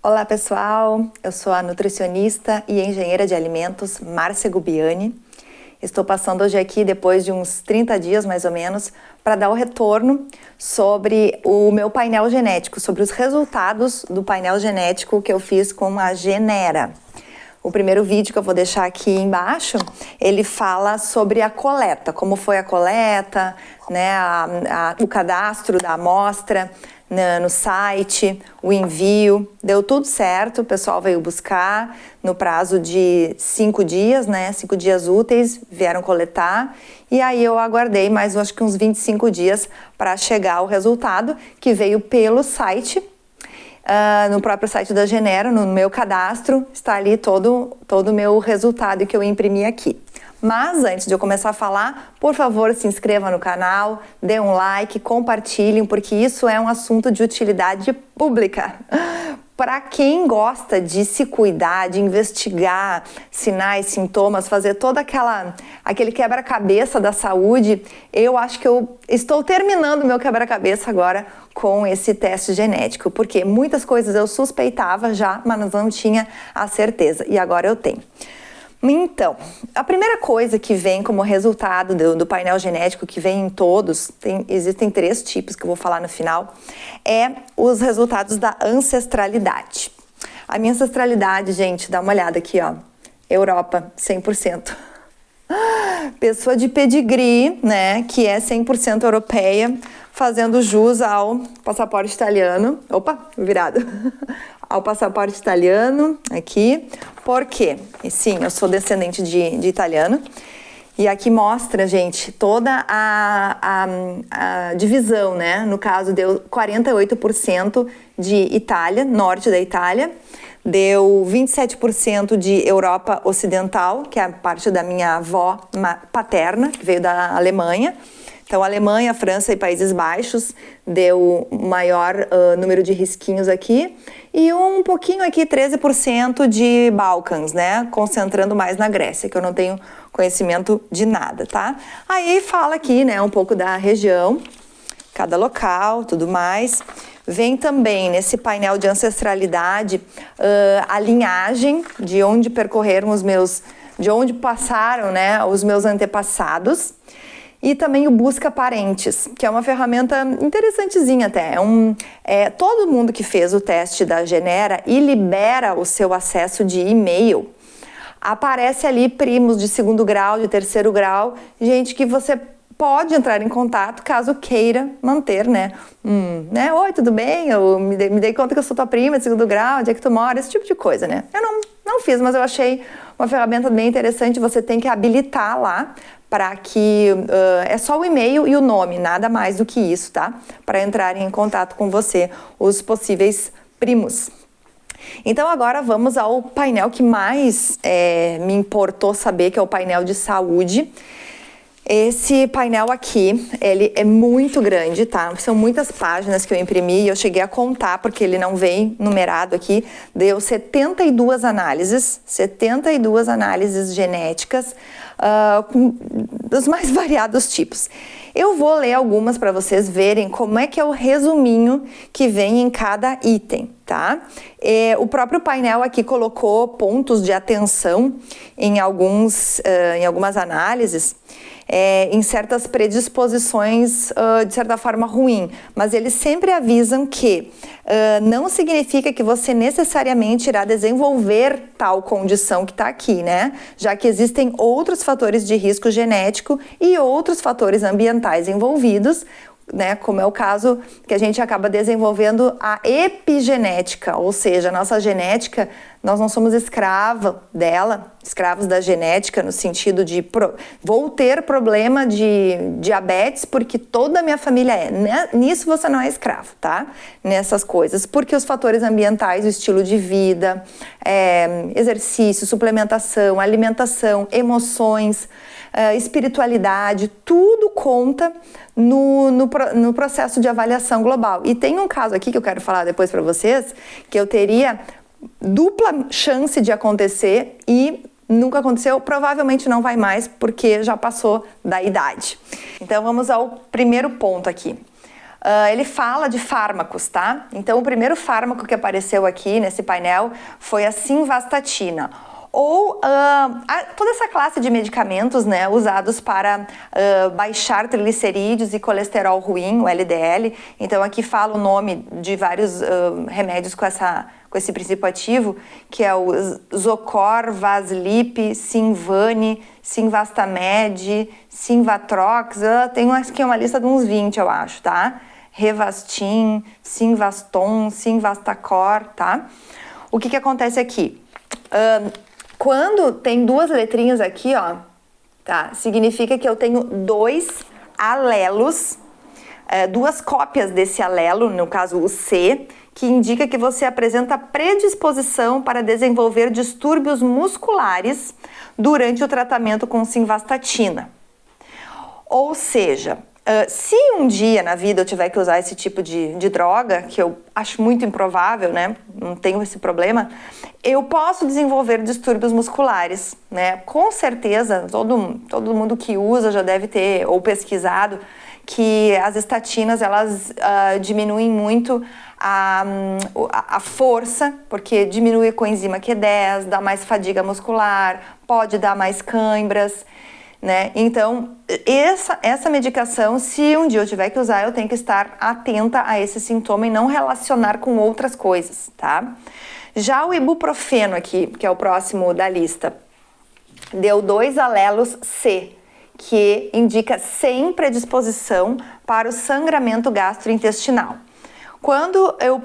Olá pessoal, eu sou a nutricionista e engenheira de alimentos Márcia Gubiani. Estou passando hoje aqui, depois de uns 30 dias mais ou menos, para dar o retorno sobre o meu painel genético, sobre os resultados do painel genético que eu fiz com a Genera. O primeiro vídeo que eu vou deixar aqui embaixo, ele fala sobre a coleta, como foi a coleta, né, o cadastro da amostra no site, o envio, deu tudo certo, o pessoal veio buscar no prazo de 5 dias, né, 5 dias úteis, vieram coletar, e aí eu aguardei mais, acho que uns 25 dias para chegar o resultado, que veio pelo site. No próprio site da Genera, no meu cadastro, está ali todo o meu resultado que eu imprimi aqui. Mas antes de eu começar a falar, por favor, se inscreva no canal, dê um like, compartilhem, porque isso é um assunto de utilidade pública. Para quem gosta de se cuidar, de investigar sinais, sintomas, fazer todo aquele quebra-cabeça da saúde, eu acho que eu estou terminando meu quebra-cabeça agora com esse teste genético, porque muitas coisas eu suspeitava já, mas não tinha a certeza, e agora eu tenho. Então, a primeira coisa que vem como resultado do painel genético, que vem em todos, existem 3 tipos que eu vou falar no final, é os resultados da ancestralidade. A minha ancestralidade, gente, dá uma olhada aqui, ó, Europa, 100%. Pessoa de pedigree, né, que é 100% europeia, fazendo jus ao passaporte italiano. Opa, virado. Ao passaporte italiano, aqui. Por quê? E sim, eu sou descendente de italiano. E aqui mostra, gente, toda a divisão, né? No caso, deu 48% de Itália, norte da Itália. Deu 27% de Europa Ocidental, que é a parte da minha avó paterna, que veio da Alemanha. Então, Alemanha, França e Países Baixos deu maior número de risquinhos aqui. E um pouquinho aqui, 13% de Balcãs, né? Concentrando mais na Grécia, que eu não tenho conhecimento de nada, tá? Aí fala aqui, né, um pouco da região, cada local, tudo mais. Vem também nesse painel de ancestralidade a linhagem de onde percorreram de onde passaram, né, os meus antepassados. E também o Busca Parentes, que é uma ferramenta interessantezinha até. Todo mundo que fez o teste da Genera e libera o seu acesso de e-mail, aparece ali primos de 2º grau, de 3º grau, gente que você pode entrar em contato caso queira manter, né? Oi, tudo bem? Eu me dei conta que eu sou tua prima de 2º grau, onde é que tu mora? Esse tipo de coisa, né? Eu não fiz, mas eu achei uma ferramenta bem interessante. Você tem que habilitar lá para que é só o e-mail e o nome, nada mais do que isso, tá? Para entrarem em contato com você, os possíveis primos. Então agora vamos ao painel que mais me importou saber, que é o painel de saúde. Esse painel aqui, ele é muito grande, tá? São muitas páginas que eu imprimi e eu cheguei a contar, porque ele não vem numerado aqui. Deu 72 análises genéticas, dos mais variados tipos. Eu vou ler algumas para vocês verem como é que é o resuminho que vem em cada item, tá? O próprio painel aqui colocou pontos de atenção em algumas análises, em certas predisposições de certa forma ruim, mas eles sempre avisam que não significa que você necessariamente irá desenvolver tal condição que está aqui, né? Já que existem outros fatores de risco genético e outros fatores ambientais envolvidos, né, como é o caso que a gente acaba desenvolvendo a epigenética, ou seja, a nossa genética, nós não somos escravos da genética, no sentido de vou ter problema de diabetes porque toda a minha família é. Nisso você não é escravo, tá? Nessas coisas, porque os fatores ambientais, o estilo de vida, exercício, suplementação, alimentação, emoções, espiritualidade, tudo conta no processo de avaliação global. E tem um caso aqui que eu quero falar depois para vocês, que eu teria dupla chance de acontecer e nunca aconteceu, provavelmente não vai mais, porque já passou da idade. Então vamos ao primeiro ponto aqui. Ele fala de fármacos, tá? Então, o primeiro fármaco que apareceu aqui nesse painel foi a simvastatina, ou toda essa classe de medicamentos, né, usados para baixar triglicerídeos e colesterol ruim, o LDL. Então, aqui fala o nome de vários remédios com esse princípio ativo, que é o Zocor, Vaslip, Sinvane, Simvastamed, Simvatrox. Tem aqui uma lista de uns 20, eu acho, tá? Revastin, Simvaston, Simvastacor, tá? O que acontece aqui? Quando tem duas letrinhas aqui, ó, tá? Significa que eu tenho dois alelos, duas cópias desse alelo, no caso o C, que indica que você apresenta predisposição para desenvolver distúrbios musculares durante o tratamento com simvastatina. Ou seja, se um dia na vida eu tiver que usar esse tipo de droga, que eu acho muito improvável, né? Não tenho esse problema, eu posso desenvolver distúrbios musculares, né? Com certeza, todo mundo que usa já deve ter ou pesquisado que as estatinas, elas diminuem muito a força, porque diminui a coenzima Q10, dá mais fadiga muscular, pode dar mais cãibras, né? Então, essa medicação, se um dia eu tiver que usar, eu tenho que estar atenta a esse sintoma e não relacionar com outras coisas, tá? Já o ibuprofeno aqui, que é o próximo da lista, deu 2 alelos C, que indica sem predisposição para o sangramento gastrointestinal. Quando eu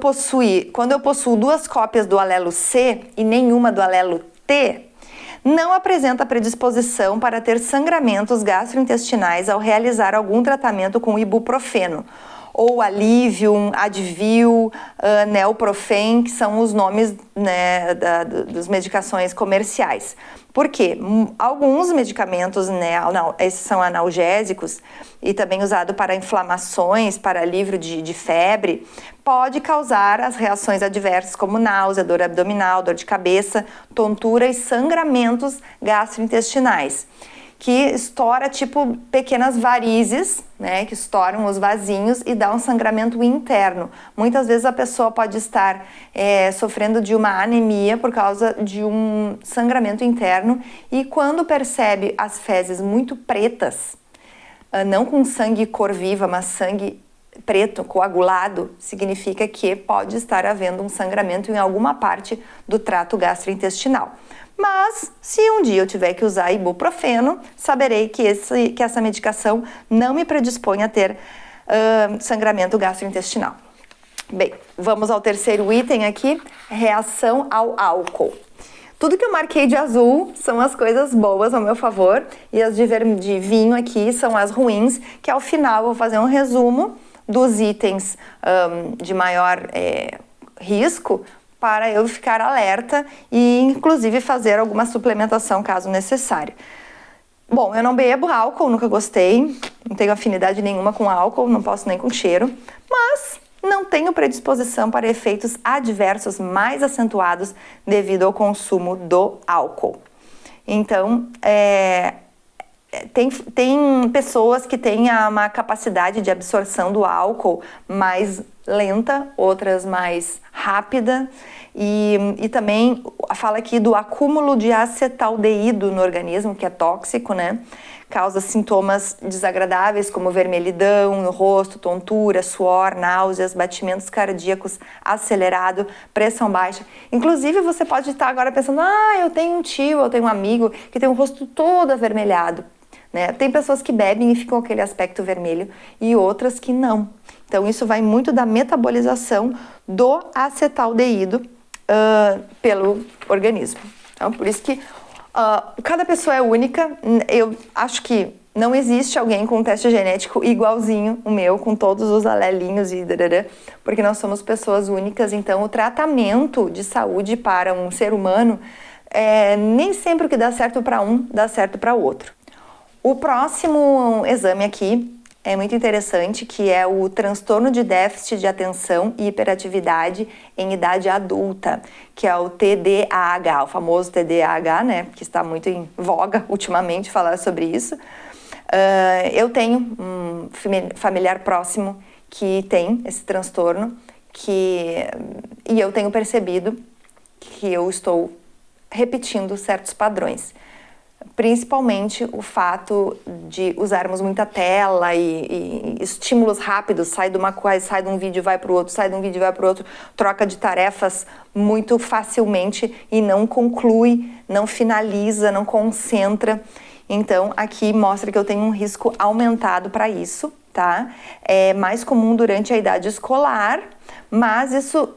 possuo 2 cópias do alelo C e nenhuma do alelo T, não apresenta predisposição para ter sangramentos gastrointestinais ao realizar algum tratamento com ibuprofeno, ou Alivium, Advil, Neoprofen, que são os nomes, né, das medicações comerciais. Por quê? Alguns medicamentos, né, esses são analgésicos e também usado para inflamações, para alívio de febre, pode causar as reações adversas como náusea, dor abdominal, dor de cabeça, tontura e sangramentos gastrointestinais, que estoura tipo pequenas varizes, né, que estouram os vasinhos e dá um sangramento interno. Muitas vezes a pessoa pode estar sofrendo de uma anemia por causa de um sangramento interno, e quando percebe as fezes muito pretas, não com sangue cor viva, mas sangue preto, coagulado, significa que pode estar havendo um sangramento em alguma parte do trato gastrointestinal. Mas, se um dia eu tiver que usar ibuprofeno, saberei que essa medicação não me predispõe a ter sangramento gastrointestinal. Bem, vamos ao terceiro item aqui, reação ao álcool. Tudo que eu marquei de azul são as coisas boas ao meu favor, e as de vinho aqui são as ruins, que ao final eu vou fazer um resumo dos itens de maior risco, para eu ficar alerta e, inclusive, fazer alguma suplementação caso necessário. Bom, eu não bebo álcool, nunca gostei, não tenho afinidade nenhuma com álcool, não posso nem com cheiro, mas não tenho predisposição para efeitos adversos mais acentuados devido ao consumo do álcool. Então, tem pessoas que têm uma capacidade de absorção do álcool mais lenta, outras mais rápida, e também fala aqui do acúmulo de acetaldeído no organismo, que é tóxico, né? Causa sintomas desagradáveis como vermelhidão no rosto, tontura, suor, náuseas, batimentos cardíacos acelerado, pressão baixa. Inclusive, você pode estar agora pensando, eu tenho um tio, eu tenho um amigo que tem o rosto todo avermelhado, né? Tem pessoas que bebem e ficam com aquele aspecto vermelho e outras que não. Então, isso vai muito da metabolização do acetaldeído pelo organismo. Então, por isso que cada pessoa é única. Eu acho que não existe alguém com um teste genético igualzinho o meu, com todos os alelinhos e porque nós somos pessoas únicas. Então, o tratamento de saúde para um ser humano, nem sempre o que dá certo para um, dá certo para o outro. O próximo exame aqui é muito interessante, que é o transtorno de déficit de atenção e hiperatividade em idade adulta, que é o TDAH, o famoso TDAH, né, que está muito em voga ultimamente falar sobre isso. Eu tenho um familiar próximo que tem esse transtorno, e eu tenho percebido que eu estou repetindo certos padrões. Principalmente o fato de usarmos muita tela e estímulos rápidos, sai de uma coisa, sai de um vídeo, vai para o outro, sai de um vídeo, vai para o outro, troca de tarefas muito facilmente e não conclui, não finaliza, não concentra. Então, aqui mostra que eu tenho um risco aumentado para isso, tá? É mais comum durante a idade escolar, mas isso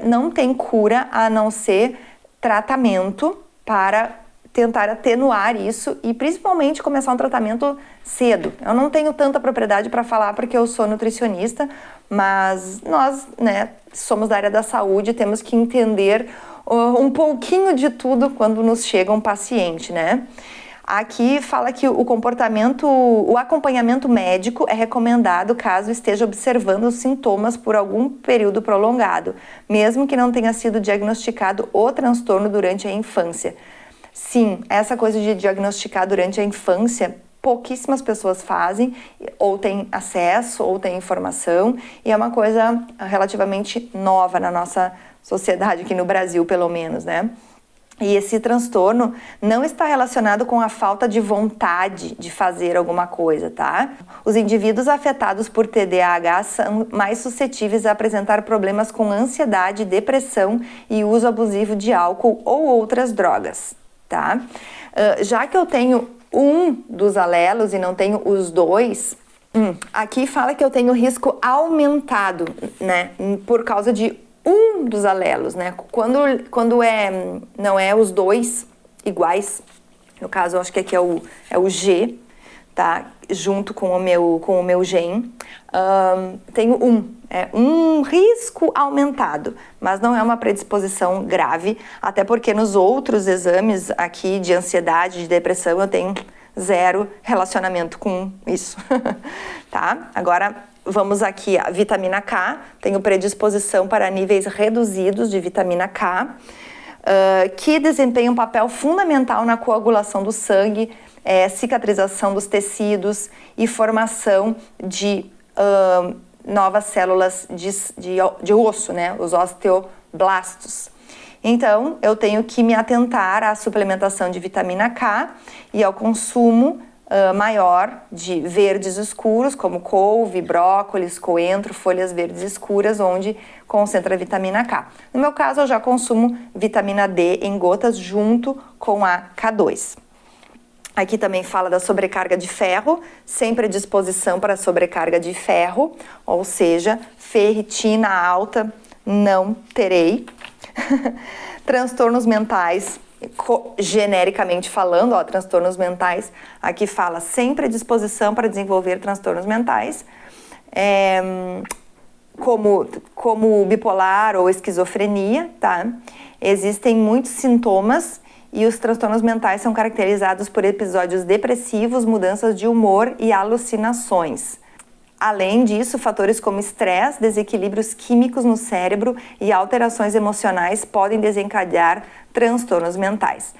não tem cura a não ser tratamento para tentar atenuar isso e principalmente começar um tratamento cedo. Eu não tenho tanta propriedade para falar porque eu sou nutricionista, mas nós, somos da área da saúde, temos que entender um pouquinho de tudo quando nos chega um paciente, Aqui fala que o acompanhamento médico é recomendado caso esteja observando os sintomas por algum período prolongado, mesmo que não tenha sido diagnosticado o transtorno durante a infância. Sim, essa coisa de diagnosticar durante a infância, pouquíssimas pessoas fazem, ou têm acesso, ou têm informação, e é uma coisa relativamente nova na nossa sociedade, aqui no Brasil, pelo menos, E esse transtorno não está relacionado com a falta de vontade de fazer alguma coisa, tá? Os indivíduos afetados por TDAH são mais suscetíveis a apresentar problemas com ansiedade, depressão e uso abusivo de álcool ou outras drogas, tá? Já que eu tenho um dos alelos e não tenho os dois, aqui fala que eu tenho risco aumentado, por causa de um dos alelos, Quando não é os dois iguais, no caso eu acho que aqui é o G, tá? Junto com o meu gene, tenho um risco aumentado, mas não é uma predisposição grave, até porque nos outros exames aqui de ansiedade, de depressão, eu tenho zero relacionamento com isso, tá? Agora, vamos aqui, a vitamina K, tenho predisposição para níveis reduzidos de vitamina K, que desempenha um papel fundamental na coagulação do sangue, cicatrização dos tecidos e formação de novas células de osso, os osteoblastos. Então, eu tenho que me atentar à suplementação de vitamina K e ao consumo maior de verdes escuros, como couve, brócolis, coentro, folhas verdes escuras, onde concentra a vitamina K. No meu caso, eu já consumo vitamina D em gotas junto com a K2. Aqui também fala da sobrecarga de ferro, sem predisposição para sobrecarga de ferro, ou seja, ferritina alta não terei. Transtornos mentais, genericamente falando, transtornos mentais, aqui fala sem predisposição para desenvolver transtornos mentais, como bipolar ou esquizofrenia, tá? Existem muitos sintomas e os transtornos mentais são caracterizados por episódios depressivos, mudanças de humor e alucinações. Além disso, fatores como estresse, desequilíbrios químicos no cérebro e alterações emocionais podem desencadear transtornos mentais.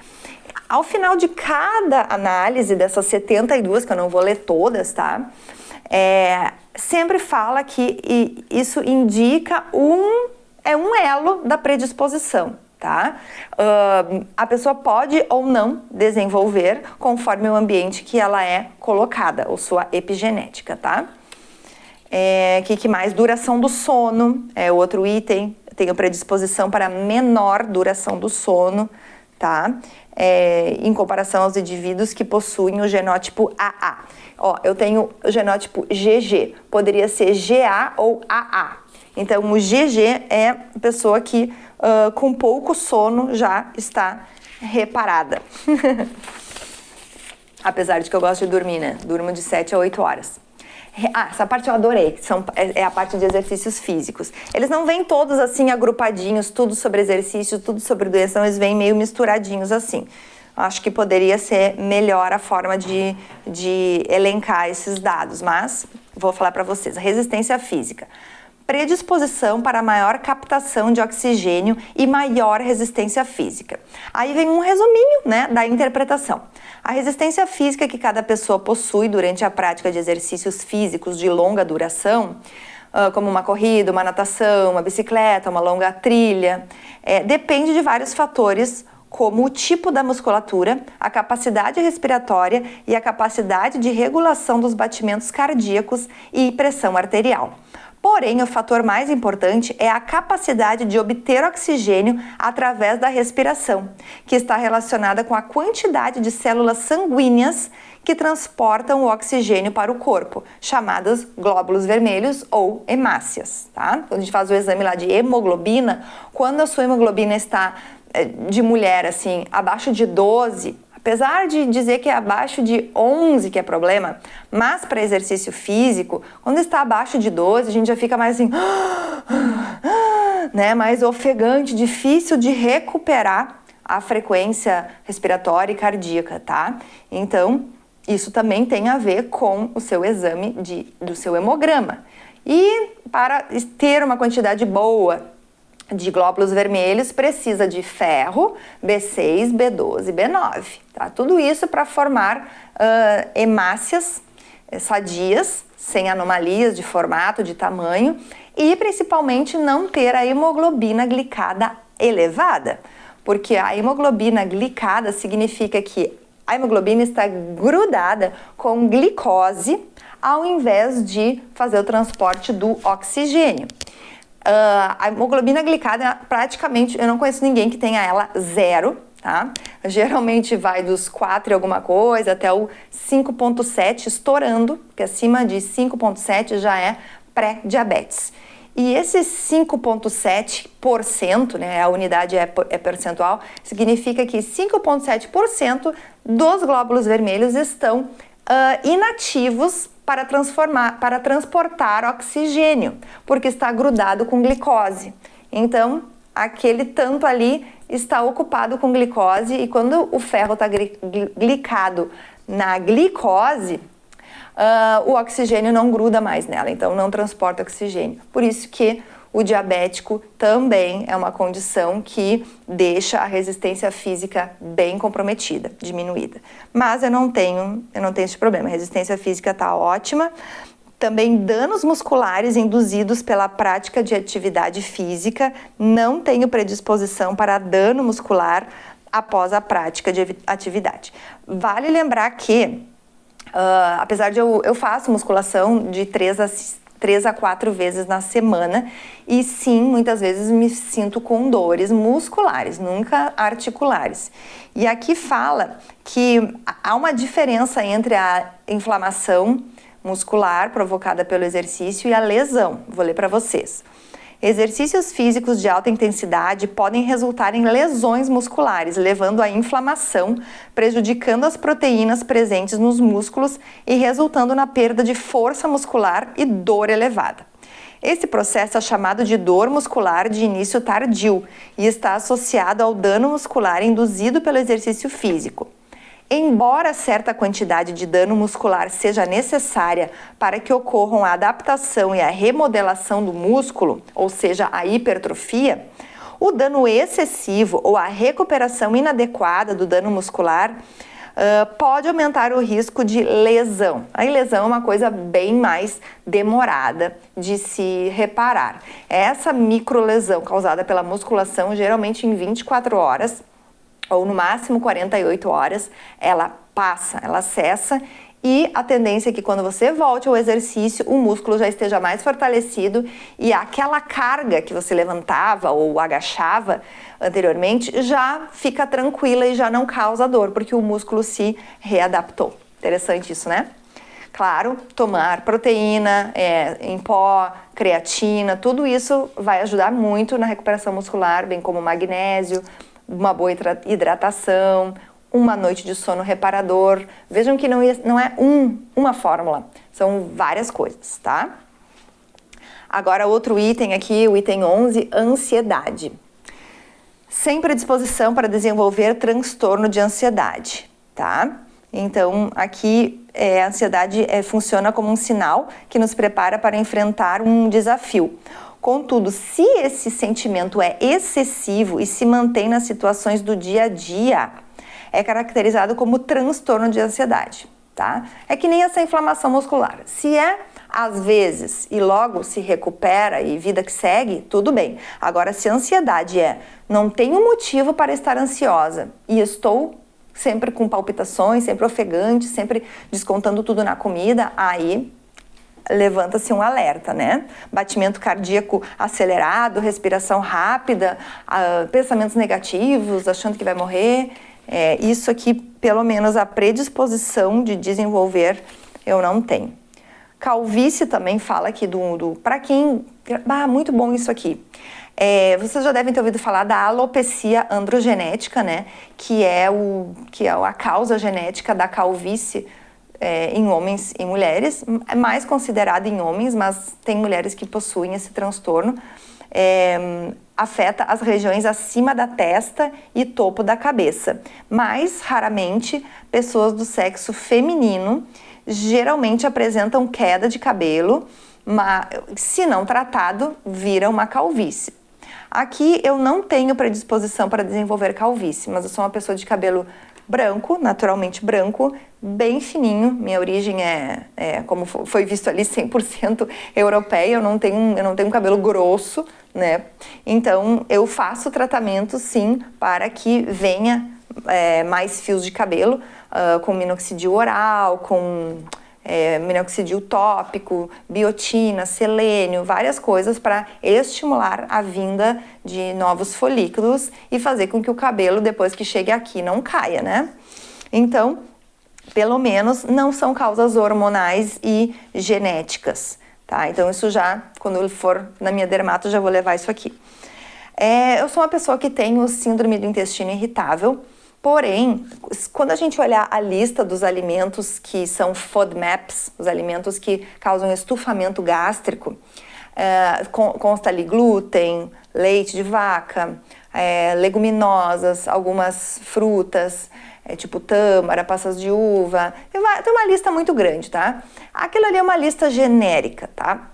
Ao final de cada análise dessas 72, que eu não vou ler todas, tá? Sempre fala que isso indica um elo da predisposição, tá? A pessoa pode ou não desenvolver conforme o ambiente que ela é colocada, ou sua epigenética, tá? Que mais? Duração do sono é outro item. Tenho predisposição para menor duração do sono, tá? Em comparação aos indivíduos que possuem o genótipo AA. Eu tenho o genótipo GG, poderia ser GA ou AA. Então, o GG é a pessoa que com pouco sono já está reparada. Apesar de que eu gosto de dormir, Durmo de 7 a 8 horas. Essa parte eu adorei, é a parte de exercícios físicos. Eles não vêm todos assim agrupadinhos, tudo sobre exercício, tudo sobre doença, eles vêm meio misturadinhos assim. Acho que poderia ser melhor a forma de elencar esses dados, mas vou falar para vocês. Resistência física. Predisposição para maior captação de oxigênio e maior resistência física. Aí vem um resuminho, da interpretação. A resistência física que cada pessoa possui durante a prática de exercícios físicos de longa duração como uma corrida, uma natação, uma bicicleta, uma longa trilha. Depende de vários fatores, como o tipo da musculatura, a capacidade respiratória e a capacidade de regulação dos batimentos cardíacos e pressão arterial. Porém, o fator mais importante é a capacidade de obter oxigênio através da respiração, que está relacionada com a quantidade de células sanguíneas que transportam o oxigênio para o corpo, chamadas glóbulos vermelhos ou hemácias, tá? Quando a gente faz o exame lá de hemoglobina, quando a sua hemoglobina está de mulher, assim, abaixo de 12, apesar de dizer que é abaixo de 11 que é problema, mas para exercício físico, quando está abaixo de 12, a gente já fica mais assim, né, mais ofegante, difícil de recuperar a frequência respiratória e cardíaca, tá? Então, isso também tem a ver com o seu exame do seu hemograma. E para ter uma quantidade boa de glóbulos vermelhos, precisa de ferro, B6, B12 e B9, tá? Tudo isso para formar hemácias sadias, sem anomalias de formato, de tamanho, e principalmente não ter a hemoglobina glicada elevada, porque a hemoglobina glicada significa que a hemoglobina está grudada com glicose ao invés de fazer o transporte do oxigênio. A hemoglobina glicada, praticamente, eu não conheço ninguém que tenha ela 0, tá? Geralmente vai dos 4 e alguma coisa até o 5,7 estourando, porque acima de 5,7 já é pré-diabetes. E esse 5,7%, né, a unidade é percentual, significa que 5,7% dos glóbulos vermelhos estão inativos para transportar oxigênio, porque está grudado com glicose. Então, aquele tanto ali está ocupado com glicose, e quando o ferro está glicado na glicose, o oxigênio não gruda mais nela, então não transporta oxigênio. Por isso que o diabético também é uma condição que deixa a resistência física bem comprometida, diminuída. Mas eu não tenho esse problema, a resistência física está ótima. Também danos musculares induzidos pela prática de atividade física, não tenho predisposição para dano muscular após a prática de atividade. Vale lembrar que, apesar de eu faço musculação de 3 a 4 vezes na semana, e sim, muitas vezes me sinto com dores musculares, nunca articulares. E aqui fala que há uma diferença entre a inflamação muscular provocada pelo exercício e a lesão. Vou ler para vocês. Exercícios físicos de alta intensidade podem resultar em lesões musculares, levando à inflamação, prejudicando as proteínas presentes nos músculos e resultando na perda de força muscular e dor elevada. Esse processo é chamado de dor muscular de início tardio e está associado ao dano muscular induzido pelo exercício físico. Embora certa quantidade de dano muscular seja necessária para que ocorram a adaptação e a remodelação do músculo, ou seja, a hipertrofia, o dano excessivo ou a recuperação inadequada do dano muscular pode aumentar o risco de lesão. A lesão é uma coisa bem mais demorada de se reparar. Essa microlesão causada pela musculação, geralmente em 24 horas, ou no máximo 48 horas, ela passa, ela cessa, e a tendência é que quando você volte ao exercício, o músculo já esteja mais fortalecido e aquela carga que você levantava ou agachava anteriormente já fica tranquila e já não causa dor, porque o músculo se readaptou. Interessante isso, né? Claro, tomar proteína em pó, creatina, tudo isso vai ajudar muito na recuperação muscular, bem como magnésio, uma boa hidratação, uma noite de sono reparador. Vejam que não é uma fórmula, são várias coisas, tá? Agora, outro item aqui, o item 11, ansiedade. Sem predisposição para desenvolver transtorno de ansiedade, tá? Então, aqui a ansiedade funciona como um sinal que nos prepara para enfrentar um desafio. Contudo, se esse sentimento é excessivo e se mantém nas situações do dia a dia, é caracterizado como transtorno de ansiedade, tá? É que nem essa inflamação muscular. Se é às vezes, e logo se recupera e vida que segue, tudo bem. Agora, se a ansiedade não tenho motivo para estar ansiosa e estou sempre com palpitações, sempre ofegante, sempre descontando tudo na comida, aí levanta-se um alerta, né? Batimento cardíaco acelerado, respiração rápida, pensamentos negativos, achando que vai morrer. Isso aqui, pelo menos a predisposição de desenvolver, eu não tenho. Calvície também fala aqui para quem... muito bom isso aqui. Vocês já devem ter ouvido falar da alopecia androgenética, né? Que é a causa genética da calvície em homens e mulheres. É mais considerada em homens, mas tem mulheres que possuem esse transtorno. Afeta as regiões acima da testa e topo da cabeça. Mais raramente, pessoas do sexo feminino geralmente apresentam queda de cabelo, mas se não tratado, vira uma calvície. Aqui eu não tenho predisposição para desenvolver calvície, mas eu sou uma pessoa de cabelo branco, naturalmente branco, bem fininho. Minha origem como foi visto ali, 100% europeia. Eu não tenho um cabelo grosso, né? Então eu faço tratamento sim para que venha mais fios de cabelo, com minoxidil oral, com minoxidil tópico, biotina, selênio, várias coisas para estimular a vinda de novos folículos e fazer com que o cabelo, depois que chegue aqui, não caia, né? Então, pelo menos, não são causas hormonais e genéticas, tá? Então, isso já, quando eu for na minha dermato, já vou levar isso aqui. Eu sou uma pessoa que tem o síndrome do intestino irritável. Porém, quando a gente olhar a lista dos alimentos que são FODMAPs, os alimentos que causam estufamento gástrico, consta ali glúten, leite de vaca, leguminosas, algumas frutas, tipo tâmara, passas de uva, tem uma lista muito grande, tá? Aquilo ali é uma lista genérica, tá?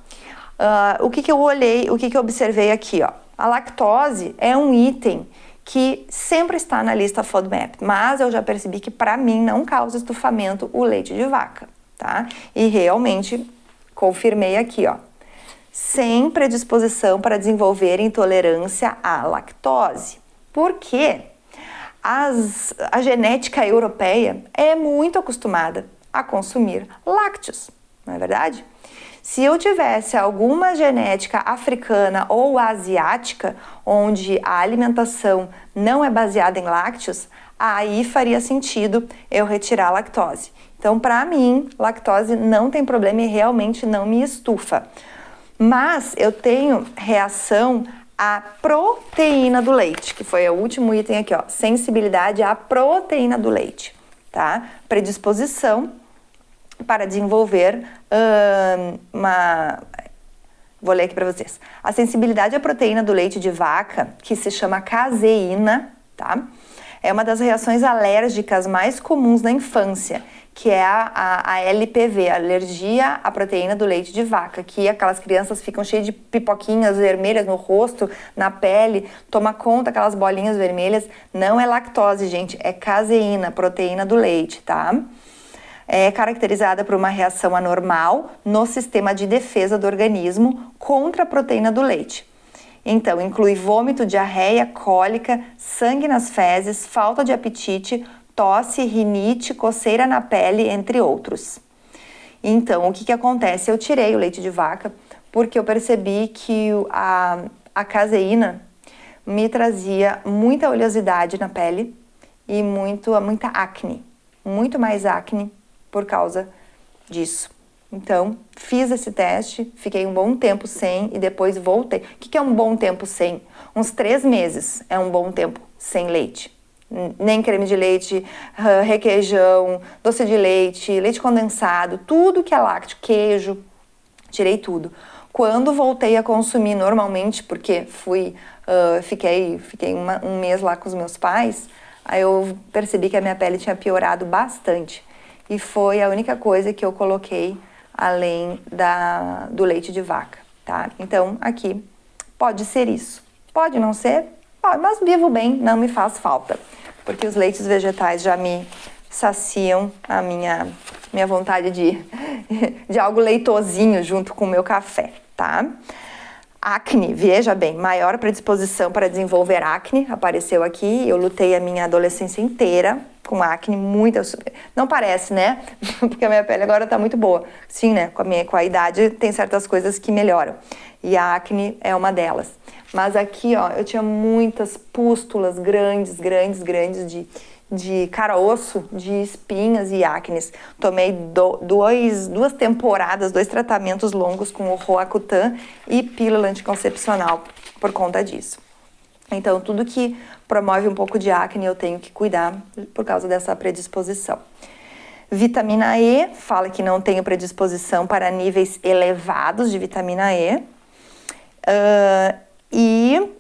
O que eu olhei, o que eu observei aqui, ó? A lactose é um item que sempre está na lista FODMAP, mas eu já percebi que para mim não causa estufamento o leite de vaca, tá? E realmente confirmei aqui, ó, sem predisposição para desenvolver intolerância à lactose. Por quê? A genética europeia é muito acostumada a consumir lácteos, não é verdade? Se eu tivesse alguma genética africana ou asiática, onde a alimentação não é baseada em lácteos, aí faria sentido eu retirar a lactose. Então, para mim, lactose não tem problema e realmente não me estufa. Mas eu tenho reação à proteína do leite, que foi o último item aqui, ó, sensibilidade à proteína do leite, tá? Predisposição para desenvolver vou ler aqui para vocês. A sensibilidade à proteína do leite de vaca, que se chama caseína, tá? É uma das reações alérgicas mais comuns na infância, que é a LPV, a alergia à proteína do leite de vaca, que aquelas crianças ficam cheias de pipoquinhas vermelhas no rosto, na pele, toma conta aquelas bolinhas vermelhas. Não é lactose, gente, é caseína, proteína do leite, tá? É caracterizada por uma reação anormal no sistema de defesa do organismo contra a proteína do leite. Então, inclui vômito, diarreia, cólica, sangue nas fezes, falta de apetite, tosse, rinite, coceira na pele, entre outros. Então, o que acontece? Eu tirei o leite de vaca porque eu percebi que a caseína me trazia muita oleosidade na pele e muita acne, muito mais acne por causa disso. Então, fiz esse teste, fiquei um bom tempo sem e depois voltei. O que é um bom tempo sem? Uns 3 meses é um bom tempo sem leite. Nem creme de leite, requeijão, doce de leite, leite condensado, tudo que é lácteo, queijo, tirei tudo. Quando voltei a consumir normalmente, porque fiquei um mês lá com os meus pais, aí eu percebi que a minha pele tinha piorado bastante. E foi a única coisa que eu coloquei além do leite de vaca, tá? Então, aqui pode ser isso. Pode não ser, mas vivo bem, não me faz falta. Porque os leites vegetais já me saciam a minha minha vontade de algo leitosinho junto com o meu café, tá? Acne, veja bem, maior predisposição para desenvolver acne, apareceu aqui. Eu lutei a minha adolescência inteira com acne, não parece, né? Porque a minha pele agora tá muito boa. Sim, né? Com a idade tem certas coisas que melhoram. E a acne é uma delas. Mas aqui, ó, eu tinha muitas pústulas grandes de caroço, de espinhas e acnes. Tomei duas temporadas, 2 tratamentos longos com o Roacutan e pílula anticoncepcional por conta disso. Então, tudo que promove um pouco de acne eu tenho que cuidar por causa dessa predisposição. Vitamina E, fala que não tenho predisposição para níveis elevados de vitamina E. E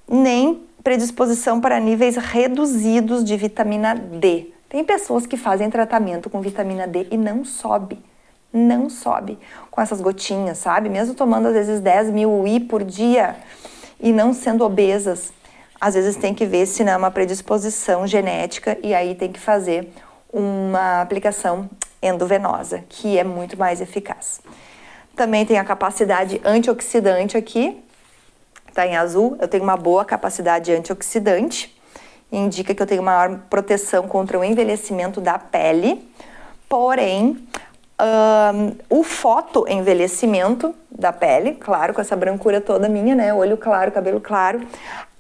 nem predisposição para níveis reduzidos de vitamina D. Tem pessoas que fazem tratamento com vitamina D e não sobe com essas gotinhas, sabe? Mesmo tomando às vezes 10.000 UI por dia e não sendo obesas. Às vezes tem que ver se não é uma predisposição genética e aí tem que fazer uma aplicação endovenosa, que é muito mais eficaz. Também tem a capacidade antioxidante aqui, tá em azul. Eu tenho uma boa capacidade antioxidante, indica que eu tenho maior proteção contra o envelhecimento da pele, porém, o fotoenvelhecimento da pele, claro, com essa brancura toda minha, né, olho claro, cabelo claro,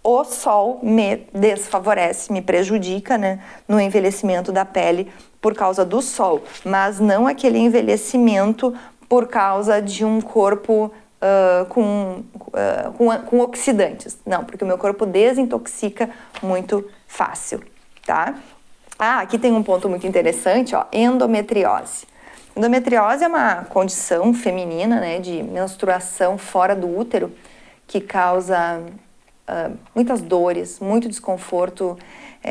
o sol me desfavorece, me prejudica, né, no envelhecimento da pele por causa do sol, mas não aquele envelhecimento por causa de um corpo com oxidantes. Não, porque o meu corpo desintoxica muito fácil, tá? Aqui tem um ponto muito interessante, ó, endometriose. Endometriose é uma condição feminina, né, de menstruação fora do útero, que causa muitas dores, muito desconforto,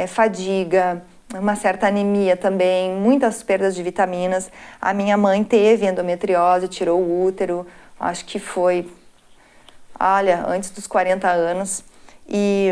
fadiga, uma certa anemia também, muitas perdas de vitaminas. A minha mãe teve endometriose, tirou o útero, acho que foi, antes dos 40 anos, e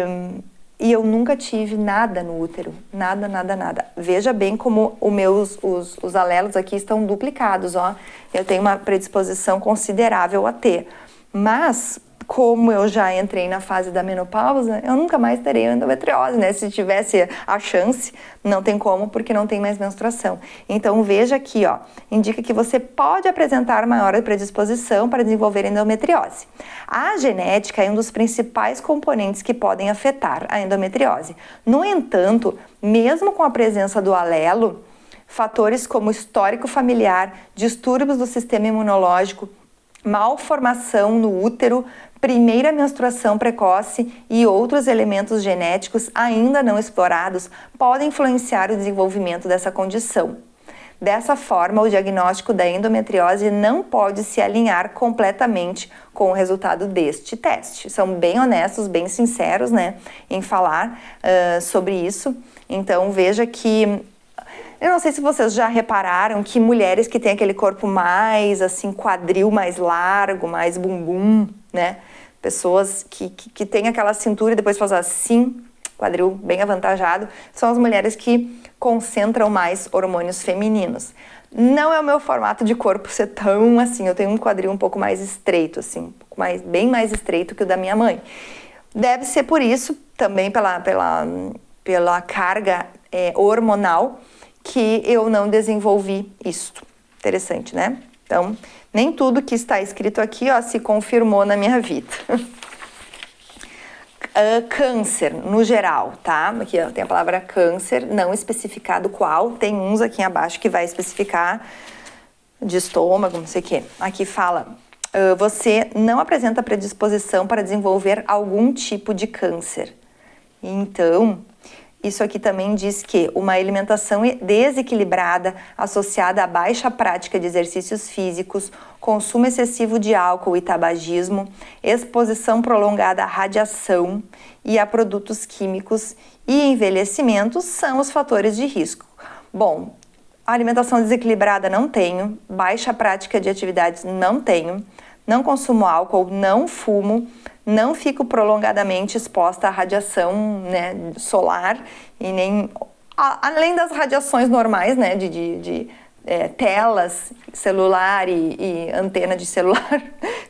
eu nunca tive nada no útero, nada. Veja bem como os alelos aqui estão duplicados, ó. Eu tenho uma predisposição considerável a ter, mas como eu já entrei na fase da menopausa, eu nunca mais terei endometriose, né? Se tivesse a chance, não tem como, porque não tem mais menstruação. Então, veja aqui, ó, indica que você pode apresentar maior predisposição para desenvolver endometriose. A genética é um dos principais componentes que podem afetar a endometriose. No entanto, mesmo com a presença do alelo, fatores como histórico familiar, distúrbios do sistema imunológico, malformação no útero, primeira menstruação precoce e outros elementos genéticos ainda não explorados podem influenciar o desenvolvimento dessa condição. Dessa forma, o diagnóstico da endometriose não pode se alinhar completamente com o resultado deste teste. São bem honestos, bem sinceros, né, em falar sobre isso. Então, veja que eu não sei se vocês já repararam que mulheres que têm aquele corpo mais, assim, quadril mais largo, mais bumbum, né? Pessoas que têm aquela cintura e depois fazem assim, quadril bem avantajado, são as mulheres que concentram mais hormônios femininos. Não é o meu formato de corpo ser tão assim, eu tenho um quadril um pouco mais estreito, assim, bem mais estreito que o da minha mãe. Deve ser por isso, também pela carga hormonal, que eu não desenvolvi isto. Interessante, né? Então, nem tudo que está escrito aqui, ó, se confirmou na minha vida. Câncer, no geral, tá? Aqui ó, tem a palavra câncer, não especificado qual. Tem uns aqui abaixo que vai especificar de estômago, não sei o quê. Aqui fala, você não apresenta predisposição para desenvolver algum tipo de câncer. Então, isso aqui também diz que uma alimentação desequilibrada, associada à baixa prática de exercícios físicos, consumo excessivo de álcool e tabagismo, exposição prolongada à radiação e a produtos químicos e envelhecimento são os fatores de risco. Bom, alimentação desequilibrada não tenho, baixa prática de atividades não tenho, não consumo álcool, não fumo, não fico prolongadamente exposta à radiação, né, solar e nem além das radiações normais, né, de telas, celular e antena de celular,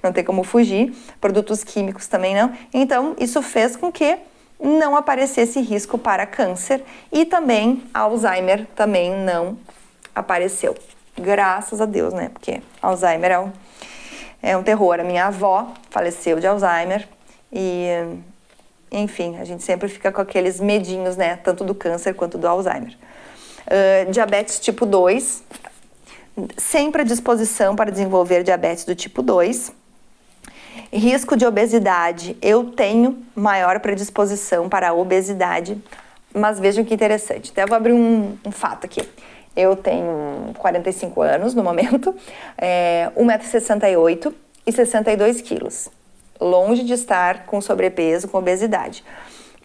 não tem como fugir, produtos químicos também não. Então, isso fez com que não aparecesse risco para câncer e também Alzheimer também não apareceu. Graças a Deus, né? Porque Alzheimer é um terror. A minha avó faleceu de Alzheimer e, enfim, a gente sempre fica com aqueles medinhos, né? Tanto do câncer quanto do Alzheimer. Diabetes tipo 2, sem predisposição para desenvolver diabetes do tipo 2. Risco de obesidade, eu tenho maior predisposição para a obesidade, mas vejam que interessante. Até vou abrir um fato aqui. Eu tenho 45 anos no momento, 1,68 m e 62 quilos. Longe de estar com sobrepeso, com obesidade.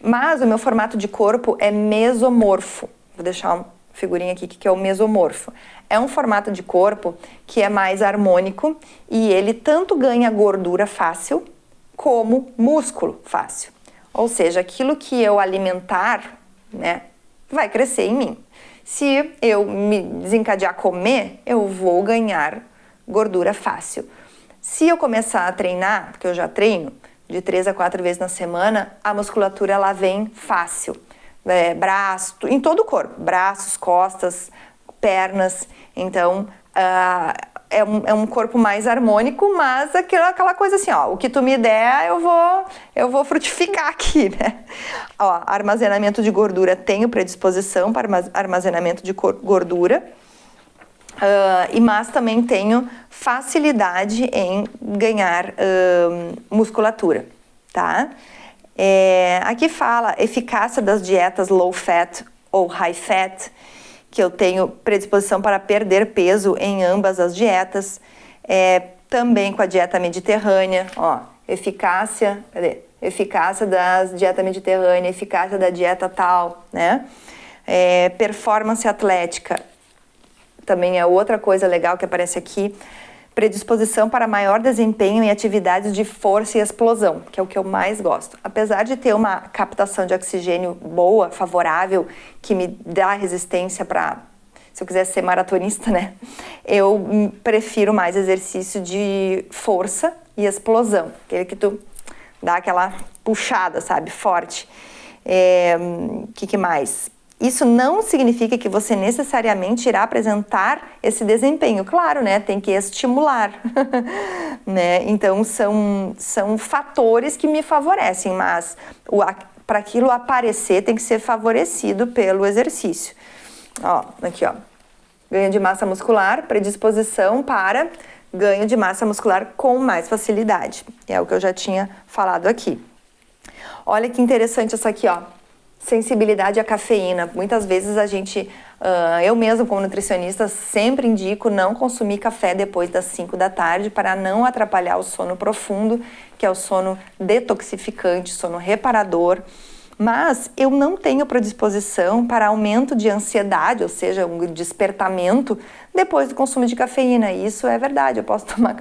Mas o meu formato de corpo é mesomorfo. Vou deixar uma figurinha aqui que é o mesomorfo. É um formato de corpo que é mais harmônico e ele tanto ganha gordura fácil como músculo fácil. Ou seja, aquilo que eu alimentar, né, vai crescer em mim. Se eu me desencadear a comer, eu vou ganhar gordura fácil. Se eu começar a treinar, porque eu já treino, de 3 a 4 vezes na semana, a musculatura ela vem fácil. Braço, em todo o corpo, braços, costas, pernas. Então, é um corpo mais harmônico, mas aquela coisa assim, ó, o que tu me der, eu vou frutificar aqui, né? Ó, armazenamento de gordura, tenho predisposição para armazenamento de gordura, mas também tenho facilidade em ganhar musculatura, tá? Aqui fala eficácia das dietas low fat ou high fat, que eu tenho predisposição para perder peso em ambas as dietas, também com a dieta mediterrânea, ó, eficácia da dieta mediterrânea, eficácia da dieta tal, né? Performance atlética, também é outra coisa legal que aparece aqui, predisposição para maior desempenho em atividades de força e explosão, que é o que eu mais gosto. Apesar de ter uma captação de oxigênio boa, favorável, que me dá resistência para, se eu quiser ser maratonista, né? Eu prefiro mais exercício de força e explosão, aquele que tu dá aquela puxada, sabe, forte. Que mais? Isso não significa que você necessariamente irá apresentar esse desempenho. Claro, né? Tem que estimular, né? Então, são fatores que me favorecem, mas para aquilo aparecer tem que ser favorecido pelo exercício. Ó, aqui, ó. Ganho de massa muscular, predisposição para ganho de massa muscular com mais facilidade. É o que eu já tinha falado aqui. Olha que interessante essa aqui, ó. Sensibilidade à cafeína. Muitas vezes a gente, eu mesmo como nutricionista, sempre indico não consumir café depois das 5 da tarde para não atrapalhar o sono profundo, que é o sono detoxificante, sono reparador. Mas eu não tenho predisposição para aumento de ansiedade, ou seja, um despertamento depois do consumo de cafeína. Isso é verdade, eu posso tomar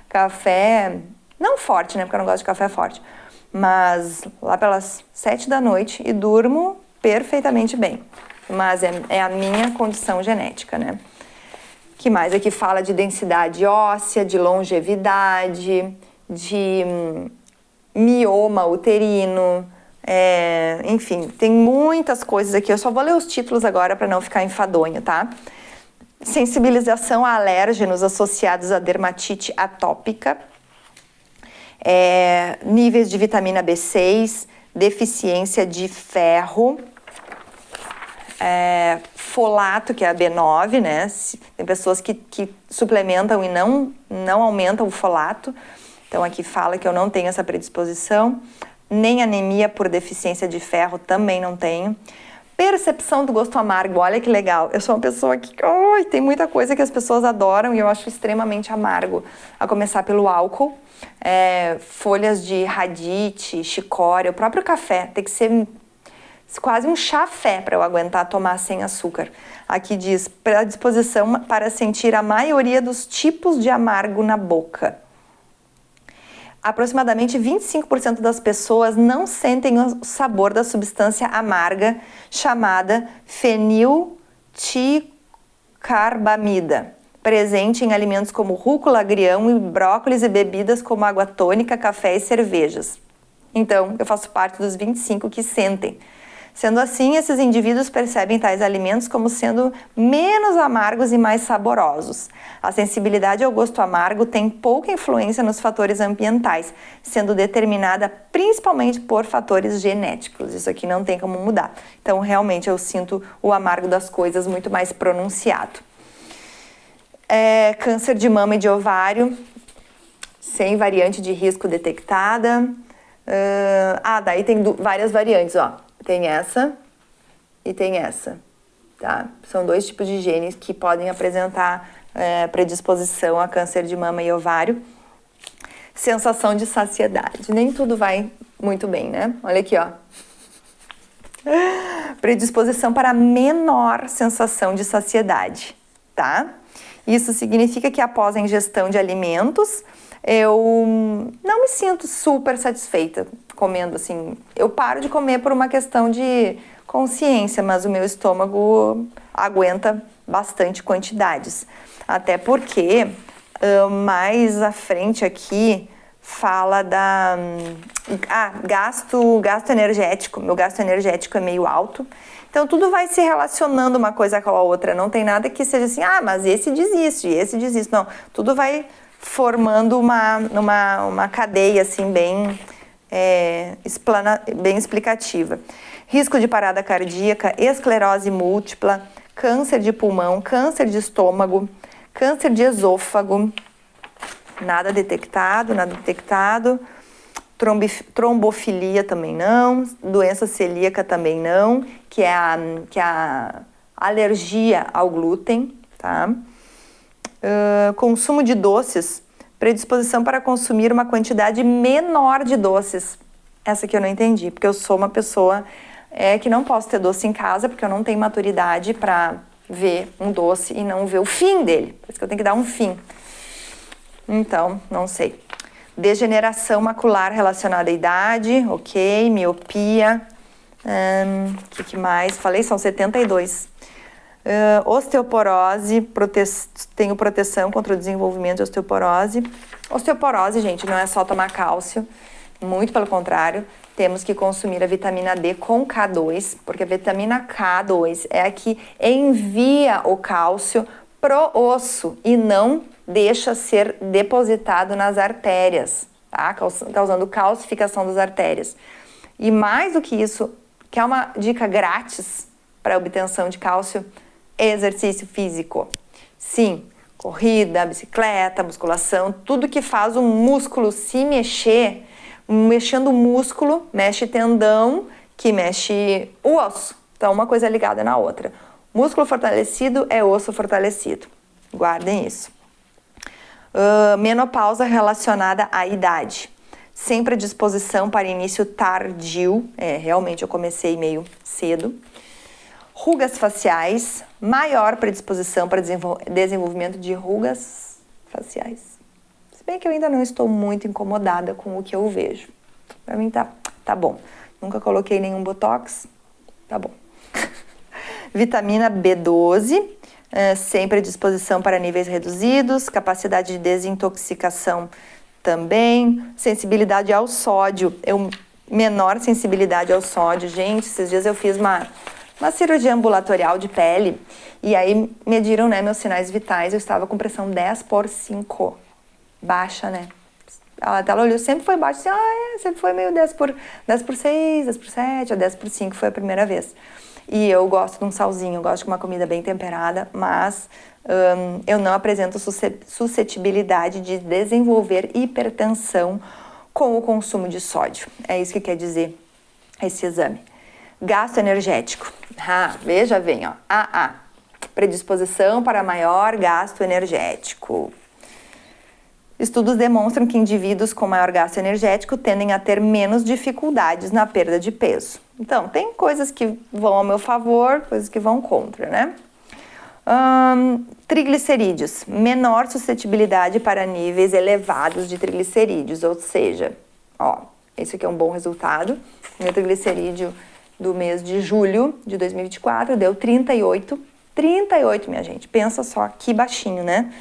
café, não forte, né, porque eu não gosto de café forte, mas lá pelas 7 da noite e durmo perfeitamente bem. Mas é a minha condição genética, né? Que mais aqui fala de densidade óssea, de longevidade, de mioma uterino, enfim, tem muitas coisas aqui. Eu só vou ler os títulos agora para não ficar enfadonho, tá? Sensibilização a alérgenos associados à dermatite atópica. Níveis de vitamina B6, deficiência de ferro, folato, que é a B9, né? Tem pessoas que suplementam e não aumentam o folato. Então aqui fala que eu não tenho essa predisposição. Nem anemia por deficiência de ferro, também não tenho. Percepção do gosto amargo, olha que legal. Eu sou uma pessoa que tem muita coisa que as pessoas adoram e eu acho extremamente amargo. A começar pelo álcool. Folhas de radite, chicória, o próprio café, tem que ser quase um chafé para eu aguentar tomar sem açúcar. Aqui diz, predisposição para sentir a maioria dos tipos de amargo na boca. Aproximadamente 25% das pessoas não sentem o sabor da substância amarga chamada fenilticloride. carbamida, presente em alimentos como rúcula, agrião e brócolis e bebidas como água tônica, café e cervejas. Então, eu faço parte dos 25 que sentem. Sendo assim, esses indivíduos percebem tais alimentos como sendo menos amargos e mais saborosos. A sensibilidade ao gosto amargo tem pouca influência nos fatores ambientais, sendo determinada principalmente por fatores genéticos. Isso aqui não tem como mudar. Então, realmente, eu sinto o amargo das coisas muito mais pronunciado. Câncer de mama e de ovário, sem variante de risco detectada. Daí tem várias variantes, ó. Tem essa e tem essa, tá? São 2 tipos de genes que podem apresentar predisposição a câncer de mama e ovário. Sensação de saciedade. Nem tudo vai muito bem, né? Olha aqui, ó. Predisposição para menor sensação de saciedade, tá? Isso significa que após a ingestão de alimentos, eu não me sinto super satisfeita comendo, assim. Eu paro de comer por uma questão de consciência, mas o meu estômago aguenta bastante quantidades. Até porque, mais à frente aqui, fala da... gasto energético. Meu gasto energético é meio alto. Então, tudo vai se relacionando uma coisa com a outra. Não tem nada que seja assim, mas esse diz isso, e esse diz isso. Não, tudo vai formando uma cadeia, assim, bem explicativa. Risco de parada cardíaca, esclerose múltipla, câncer de pulmão, câncer de estômago, câncer de esôfago, nada detectado, trombofilia também não, doença celíaca também não, que é a alergia ao glúten, tá? Consumo de doces, predisposição para consumir uma quantidade menor de doces. Essa aqui eu não entendi, porque eu sou uma pessoa que não posso ter doce em casa, porque eu não tenho maturidade para ver um doce e não ver o fim dele. Por isso que eu tenho que dar um fim. Então, não sei. Degeneração macular relacionada à idade, ok. Miopia, que mais? Falei, são 72. Osteoporose, tenho proteção contra o desenvolvimento de osteoporose. Osteoporose, gente, não é só tomar cálcio, muito pelo contrário, temos que consumir a vitamina D com K2, porque a vitamina K2 é a que envia o cálcio pro osso e não deixa ser depositado nas artérias, tá? Causando calcificação das artérias. E mais do que isso, que é uma dica grátis para a obtenção de cálcio, exercício físico. Sim, corrida, bicicleta, musculação, tudo que faz o músculo se mexer, mexendo o músculo, mexe tendão, que mexe o osso. Então, uma coisa é ligada na outra. Músculo fortalecido é osso fortalecido. Guardem isso. Menopausa relacionada à idade. Sem predisposição para início tardio. Realmente eu comecei meio cedo. Rugas faciais. Maior predisposição para desenvolvimento de rugas faciais. Se bem que eu ainda não estou muito incomodada com o que eu vejo. Pra mim tá bom. Nunca coloquei nenhum botox. Tá bom. Vitamina B12. Sem predisposição para níveis reduzidos. Capacidade de desintoxicação também. Sensibilidade ao sódio. Menor sensibilidade ao sódio. Gente, esses dias eu fiz uma cirurgia ambulatorial de pele. E aí mediram, né, meus sinais vitais. Eu estava com pressão 10/5. Baixa, né? Ela olhou, sempre foi baixa, assim, sempre foi meio 10/6, 10/7, a 10/5 foi a primeira vez. E eu gosto de um salzinho, eu gosto de uma comida bem temperada, mas eu não apresento suscetibilidade de desenvolver hipertensão com o consumo de sódio. É isso que quer dizer esse exame. Gasto energético. Veja bem, ó. Predisposição para maior gasto energético. Estudos demonstram que indivíduos com maior gasto energético tendem a ter menos dificuldades na perda de peso. Então, tem coisas que vão ao meu favor, coisas que vão contra, né? Triglicerídeos. Menor suscetibilidade para níveis elevados de triglicerídeos, ou seja, esse aqui é um bom resultado. Meu triglicerídeo do mês de julho de 2024 deu 38 38, minha gente. Pensa só, que baixinho, né?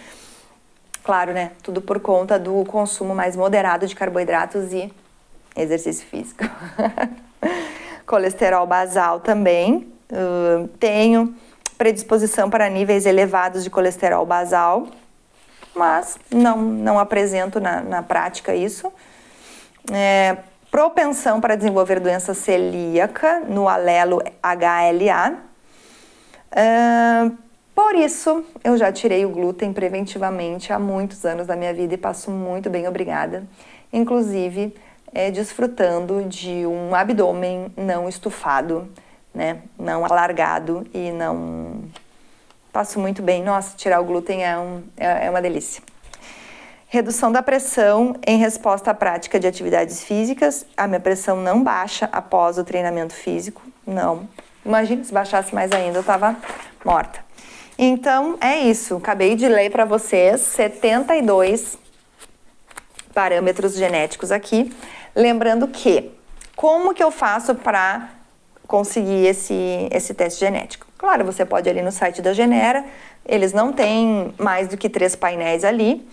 Claro, né? Tudo por conta do consumo mais moderado de carboidratos e exercício físico. Colesterol basal também. Tenho predisposição para níveis elevados de colesterol basal, mas não apresento na prática isso. Propensão para desenvolver doença celíaca no alelo HLA. Por isso, eu já tirei o glúten preventivamente há muitos anos da minha vida e passo muito bem, obrigada. Inclusive, desfrutando de um abdômen não estufado, né? Não alargado e não... Passo muito bem. Nossa, tirar o glúten é uma delícia. Redução da pressão em resposta à prática de atividades físicas. A minha pressão não baixa após o treinamento físico, não. Imagina se baixasse mais ainda, eu estava morta. Então, é isso. Acabei de ler para vocês 72 parâmetros genéticos aqui. Lembrando que, como que eu faço para conseguir esse teste genético? Claro, você pode ir ali no site da Genera. Eles não têm mais do que 3 painéis ali,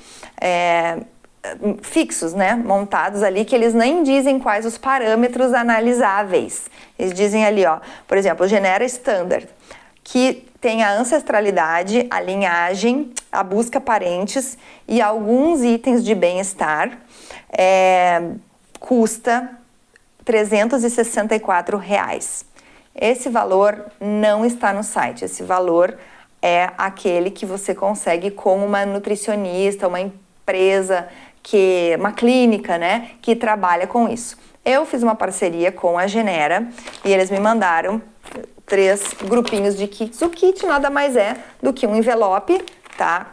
fixos, né, montados ali, que eles nem dizem quais os parâmetros analisáveis. Eles dizem ali, ó, por exemplo, o Genera Standard, que tem a ancestralidade, a linhagem, a busca parentes e alguns itens de bem-estar, custa R$364. Esse valor não está no site, esse valor é aquele que você consegue com uma nutricionista, uma empresa, uma clínica, né, que trabalha com isso. Eu fiz uma parceria com a Genera e eles me mandaram 3 grupinhos de kits. O kit nada mais é do que um envelope, tá?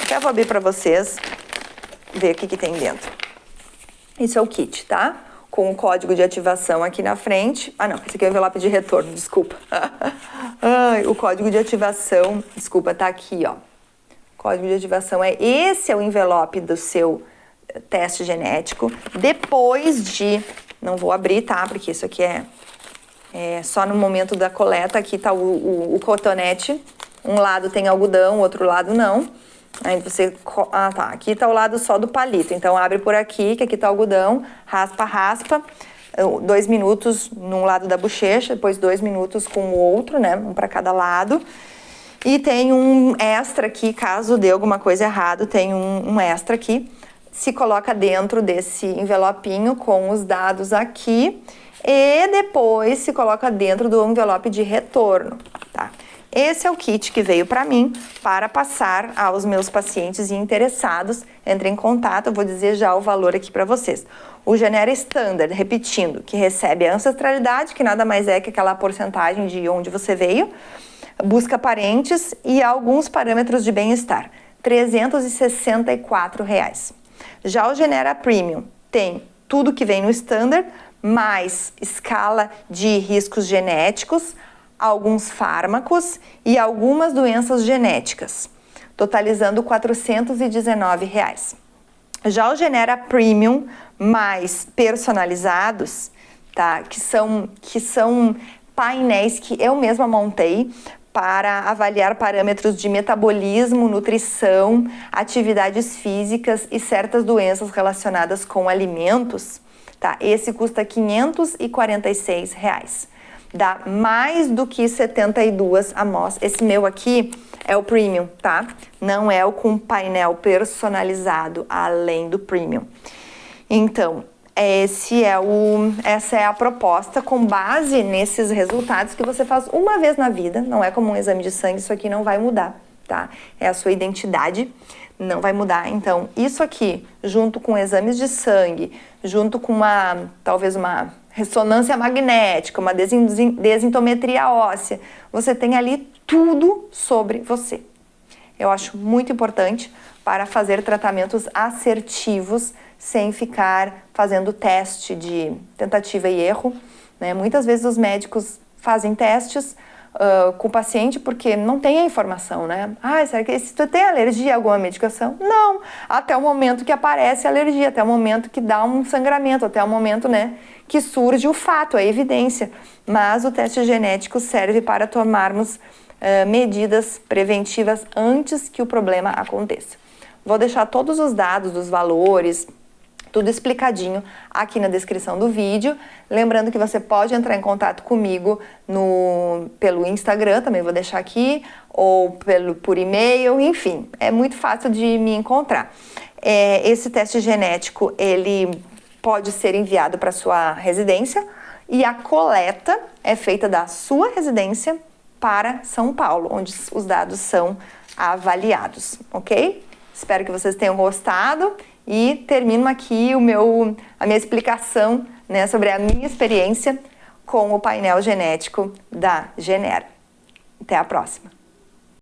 Até vou abrir para vocês ver o que tem dentro. Isso é o kit, tá? Com o código de ativação aqui na frente. Ah, não, esse aqui é o envelope de retorno, desculpa. O código de ativação, desculpa, tá aqui, ó. O código de ativação esse é o envelope do seu teste genético. Depois de... Não vou abrir, tá? Porque isso aqui é só no momento da coleta. Aqui tá o cotonete. Um lado tem algodão, o outro lado não. Aí você... Ah, tá. Aqui tá o lado só do palito. Então, abre por aqui, que aqui tá o algodão. Raspa. 2 minutos num lado da bochecha, depois 2 minutos com o outro, né? Um para cada lado. E tem um extra aqui, caso dê alguma coisa errado, tem um extra aqui. Se coloca dentro desse envelopinho com os dados aqui. E depois se coloca dentro do envelope de retorno, tá? Esse é o kit que veio para mim, para passar aos meus pacientes e interessados. Entrem em contato, eu vou dizer já o valor aqui para vocês. O Genera Standard, repetindo, que recebe a ancestralidade, que nada mais é que aquela porcentagem de onde você veio, busca parentes e alguns parâmetros de bem-estar, R$364. Já o Genera Premium tem tudo que vem no Standard, mais escala de riscos genéticos, alguns fármacos e algumas doenças genéticas, totalizando R$419. Já o Genera Premium, mais personalizados, tá? Que são painéis que eu mesma montei para avaliar parâmetros de metabolismo, nutrição, atividades físicas e certas doenças relacionadas com alimentos, tá? Esse custa R$546. Dá mais do que 72 amostras. Esse meu aqui é o Premium, tá? Não é o com painel personalizado, além do Premium. Então, essa é a proposta com base nesses resultados que você faz uma vez na vida. Não é como um exame de sangue, isso aqui não vai mudar, tá? É a sua identidade, não vai mudar. Então, isso aqui, junto com exames de sangue, junto com talvez uma ressonância magnética, uma densitometria óssea, você tem ali tudo sobre você. Eu acho muito importante para fazer tratamentos assertivos sem ficar fazendo teste de tentativa e erro, né? Muitas vezes os médicos fazem testes com o paciente porque não tem a informação, né? Será que se tu tem alergia a alguma medicação? Não, até o momento que aparece a alergia, até o momento que dá um sangramento, até o momento, né, que surge o fato, a evidência. Mas o teste genético serve para tomarmos medidas preventivas antes que o problema aconteça. Vou deixar todos os dados dos valores, tudo explicadinho aqui na descrição do vídeo. Lembrando que você pode entrar em contato comigo pelo Instagram, também vou deixar aqui, ou por e-mail, enfim, é muito fácil de me encontrar. Esse teste genético, ele pode ser enviado para sua residência e a coleta é feita da sua residência para São Paulo, onde os dados são avaliados, ok? Espero que vocês tenham gostado e termino aqui a minha explicação, né, sobre a minha experiência com o painel genético da Genera. Até a próxima!